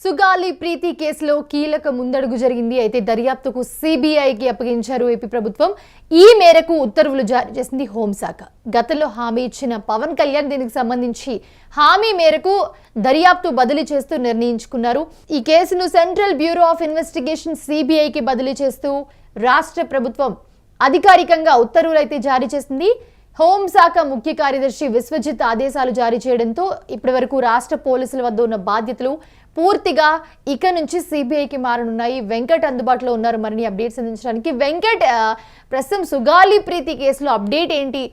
సుగాలి ప్రీతి కేసులో కీలక ముందడుగు జరిగింది. అయితే దర్యాప్తుకు సిబిఐకి అప్పగించారు ఏపీ ప్రభుత్వం. ఈ మేరకు ఉత్తర్వులు జారీ చేసింది హోంశాఖ. గతంలో హామీ ఇచ్చిన పవన్ కళ్యాణ్ దీనికి సంబంధించి హామీ మేరకు దర్యాప్తు బదిలీ చేస్తూ నిర్ణయించుకున్నారు. ఈ కేసును సెంట్రల్ బ్యూరో ఆఫ్ ఇన్వెస్టిగేషన్ సిబిఐకి బదిలీ చేస్తూ రాష్ట్ర ప్రభుత్వం అధికారికంగా ఉత్తర్వులు అయితే జారీ చేసింది. హోంశాఖ ముఖ్య కార్యదర్శి విశ్వజిత్ ఆదేశాలు జారీ చేయడంతో ఇప్పటి వరకు రాష్ట్ర పోలీసుల వద్ద ఉన్న బాధ్యతలు పూర్తిగా ఇక నుంచి సిబిఐకి మారనున్నాయి. వెంకట్ అందుబాటులో ఉన్నారు మరిన్ని అప్డేట్స్ అందించడానికి. వెంకట్, ప్రస్తుతం సుగాలి ప్రీతి కేసులో అప్డేట్ ఏంటి?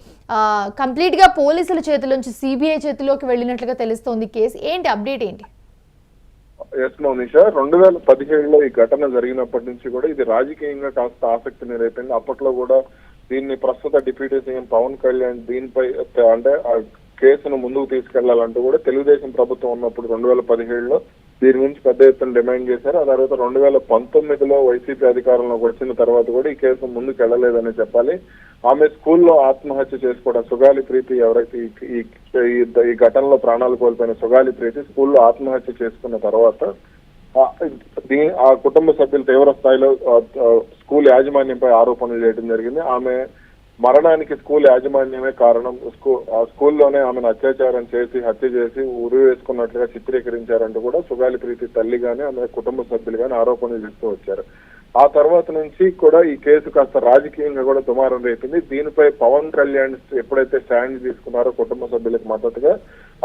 కంప్లీట్గా పోలీసుల చేతుల నుంచి సిబిఐ చేతిలోకి వెళ్ళినట్లుగా తెలుస్తోంది. కేసు ఏంటి, అప్డేట్ ఏంటి? ఎస్ మౌనిషా, 2017లో ఈ ఘటన జరిగినప్పటి నుంచి కూడా ఇది రాజకీయంగా కాస్త ఆసక్తిని రేపింది. అప్పట్లో కూడా దీన్ని ప్రస్తుత డిప్యూటీ సీఎం పవన్ కళ్యాణ్ దీనిపై అంటే ఆ కేసును ముందుకు తీసుకెళ్లాలంటూ కూడా తెలుగుదేశం ప్రభుత్వం ఉన్నప్పుడు 2017లో దీని గురించి పెద్ద ఎత్తున డిమాండ్ చేశారు. ఆ తర్వాత 2019లో వైసీపీ అధికారంలోకి వచ్చిన తర్వాత కూడా ఈ కేసు ముందుకు వెళ్ళలేదని చెప్పాలి. ఆమె స్కూల్లో ఆత్మహత్య చేసుకోవడం, సుగాలి ప్రీతి ఎవరైతే ఈ ఘటనలో ప్రాణాలు కోల్పోయిన సుగాలి ప్రీతి స్కూల్లో ఆత్మహత్య చేసుకున్న తర్వాత ఆ కుటుంబ సభ్యులు తీవ్ర స్థాయిలో స్కూల్ యాజమాన్యంపై ఆరోపణలు చేయడం జరిగింది. ఆమె మరణానికి స్కూల్ యాజమాన్యమే కారణం, స్కూల్లోనే ఆమెను అత్యాచారం చేసి హత్య చేసి ఉరి వేసుకున్నట్లుగా చిత్రీకరించారంటూ కూడా సుగాలి ప్రీతి తల్లి గాని ఆమె కుటుంబ సభ్యులు గాని ఆరోపణలు చేస్తూ వచ్చారు. ఆ తర్వాత నుంచి కూడా ఈ కేసు కాస్త రాజకీయంగా కూడా దుమారం రేపింది. దీనిపై పవన్ కళ్యాణ్ ఎప్పుడైతే స్టాండ్ తీసుకున్నారో కుటుంబ సభ్యులకు మద్దతుగా,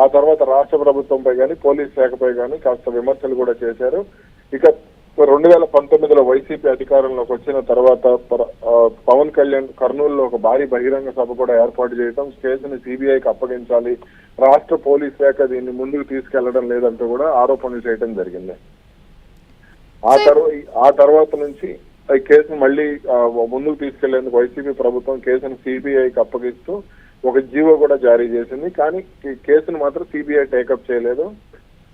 ఆ తర్వాత రాష్ట్ర ప్రభుత్వంపై కానీ పోలీస్ శాఖపై కానీ కాస్త విమర్శలు కూడా చేశారు. ఇక 2019లో వైసీపీ అధికారంలోకి వచ్చిన తర్వాత పవన్ కళ్యాణ్ కర్నూలులో ఒక భారీ బహిరంగ సభ కూడా ఏర్పాటు చేయడం, కేసుని సిబిఐకి అప్పగించాలి, రాష్ట్ర పోలీస్ శాఖ దీన్ని ముందుకు తీసుకెళ్లడం లేదంటూ కూడా ఆరోపణలు చేయడం జరిగింది. ఆ తర్వాత నుంచి ఈ కేసును మళ్ళీ ముందుకు తీసుకెళ్లేందుకు వైసీపీ ప్రభుత్వం కేసును సిబిఐకి అప్పగిస్తూ ఒక జీవో కూడా జారీ చేసింది. కానీ ఈ కేసును మాత్రం సిబిఐ టేకప్ చేయలేదు.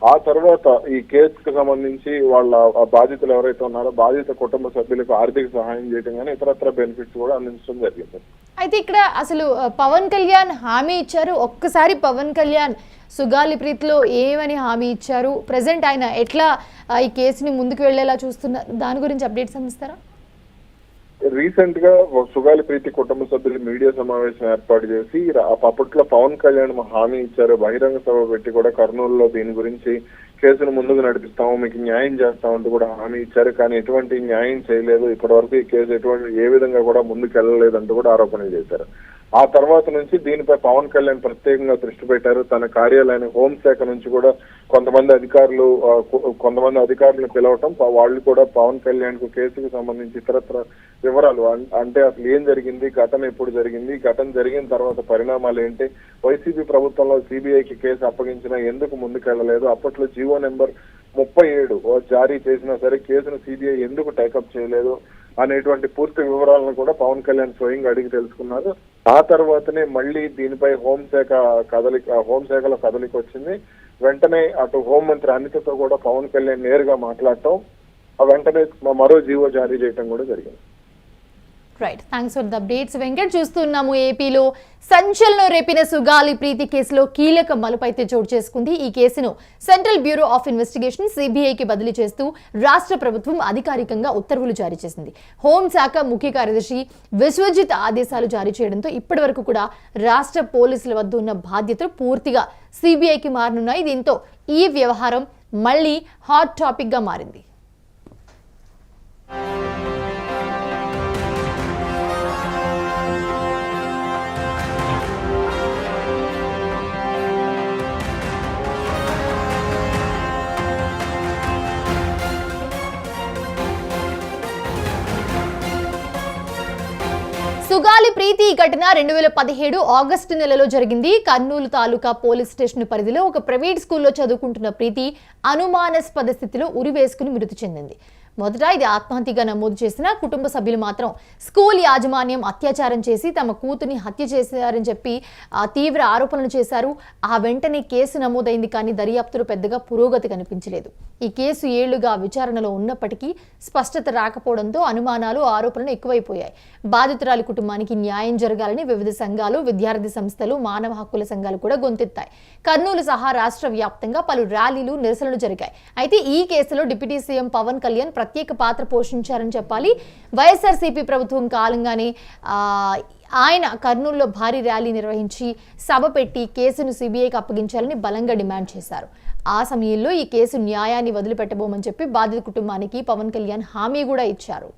ఆ తర్వాత ఈ కేసుకు సంబంధించి వాళ్ళ బాధితులు ఎవరైతే ఉన్నారో బాధిత కుటుంబ సభ్యులకు ఆర్థిక సహాయం చేయడం కానీ ఇతరత్ర బెనిఫిట్స్ కూడా అందించడం జరిగింది. అయితే ఇక్కడ అసలు పవన్ కళ్యాణ్ హామీ ఇచ్చారు. ఒక్కసారి పవన్ కళ్యాణ్ సుగాలి ప్రీతిలో ఏమని హామీ ఇచ్చారు, ప్రజెంట్ ఆయన ఎట్లా ఈ కేసుని ముందుకు వెళ్లేలా చూస్తున్నారు, దాని గురించి అప్డేట్స్ అందిస్తారా? రీసెంట్ గా సుగాలి ప్రీతి కుటుంబ సభ్యులు మీడియా సమావేశం ఏర్పాటు చేసి అప్పట్లో పవన్ కళ్యాణ్ హామీ ఇచ్చారు, బహిరంగ సభ పెట్టి కూడా కర్నూలులో దీని గురించి కేసును ముందుకు నడిపిస్తాము, మీకు న్యాయం చేస్తామంటూ కూడా హామీ ఇచ్చారు. కానీ ఎటువంటి న్యాయం చేయలేదు, ఇప్పటి వరకు ఈ కేసు ఏ విధంగా కూడా ముందుకు వెళ్ళలేదంటూ కూడా ఆరోపణలు చేశారు. ఆ తర్వాత నుంచి దీనిపై పవన్ కళ్యాణ్ ప్రత్యేకంగా దృష్టి పెట్టారు. తన కార్యాలయాన్ని హోంశాఖ నుంచి కూడా కొంతమంది అధికారులను పిలవటం, వాళ్ళు కూడా పవన్ కళ్యాణ్ కు కేసుకు సంబంధించి ఇతరత్ర వివరాలు అంటే అసలు ఏం జరిగింది, ఘటన ఎప్పుడు జరిగింది, ఘటన జరిగిన తర్వాత పరిణామాలు ఏంటి, వైసీపీ ప్రభుత్వంలో సిబిఐకి కేసు అప్పగించినా ఎందుకు ముందుకెళ్లలేదు, అప్పట్లో జీవో నెంబర్ 37 జారీ చేసినా సరే కేసును సిబిఐ ఎందుకు టేకప్ చేయలేదు అనేటువంటి పూర్తి వివరాలను కూడా పవన్ కళ్యాణ్ స్వయంగా అడిగి తెలుసుకున్నారు. ఆ తర్వాతనే మళ్ళీ దీనిపై హోంశాఖలో కదలిక వచ్చింది. వెంటనే అటు హోంమంత్రి అనితతో కూడా పవన్ కళ్యాణ్ నేరుగా మాట్లాడటం, వెంటనే మరో జీవో జారీ చేయడం కూడా జరిగింది. Right, thanks for the updates Venkat. చూస్తున్నాము ఏపీలో సంచలనం రేపిన సుగాలి ప్రీతి కేసులో కీలక మలుపు అయితే చోటు చేసుకుంది. ఈ కేసును సెంట్రల్ బ్యూరో ఆఫ్ ఇన్వెస్టిగేషన్ సిబిఐకి బదిలీ చేస్తూ రాష్ట్ర ప్రభుత్వం అధికారికంగా ఉత్తర్వులు జారీ చేసింది. హోంశాఖ ముఖ్య కార్యదర్శి విశ్వజిత్ ఆదేశాలు జారీ చేయడంతో ఇప్పటి వరకు కూడా రాష్ట్ర పోలీసుల వద్ద ఉన్న బాధ్యతలు పూర్తిగా సిబిఐకి మారనున్నాయి. దీంతో ఈ వ్యవహారం మళ్ళీ హాట్ టాపిక్ గా మారింది. సుగాలి ప్రీతి ఘటన 2017 ఆగస్టు నెలలో జరిగింది. కర్నూలు తాలూకా పోలీస్ స్టేషన్ పరిధిలో ఒక ప్రైవేట్ స్కూల్లో చదువుకుంటున్న ప్రీతి అనుమానాస్పద స్థితిలో ఉరి వేసుకుని మృతి చెందింది. మొదట ఇది ఆత్మహత్యగా నమోదు చేసిన కుటుంబ సభ్యులు మాత్రం స్కూల్ యాజమాన్యం అత్యాచారం చేసి తమ కూతుని హత్య చేశారని చెప్పి తీవ్ర ఆరోపణలు చేశారు. ఆ వెంటనే కేసు నమోదైంది, కానీ దర్యాప్తులో పెద్దగా పురోగతి కనిపించలేదు. ఈ కేసు ఏళ్లుగా విచారణలో ఉన్నప్పటికీ స్పష్టత రాకపోవడంతో అనుమానాలు, ఆరోపణలు ఎక్కువైపోయాయి. బాధితురాలి కుటుంబానికి న్యాయం జరగాలని వివిధ సంఘాలు, విద్యార్థి సంస్థలు, మానవ హక్కుల సంఘాలు కూడా గొంతెత్తాయి. కర్నూలు సహా రాష్ట్ర వ్యాప్తంగా పలు ర్యాలీలు, నిరసనలు జరిగాయి. అయితే ఈ కేసులో డిప్యూటీ సీఎం పవన్ కళ్యాణ్ ప్రత్యేక పాత్ర పోషించారని చెప్పాలి. వైఎస్ఆర్సీపీ ప్రభుత్వం కాలంగానే ఆయన కర్నూలులో భారీ ర్యాలీ నిర్వహించి సభ పెట్టి కేసును సిబిఐకి అప్పగించాలని బలంగా డిమాండ్ చేశారు. ఆ సమయంలో ఈ కేసు న్యాయాన్ని వదిలిపెట్టబోమని చెప్పి బాధిత కుటుంబానికి పవన్ కళ్యాణ్ హామీ కూడా ఇచ్చారు.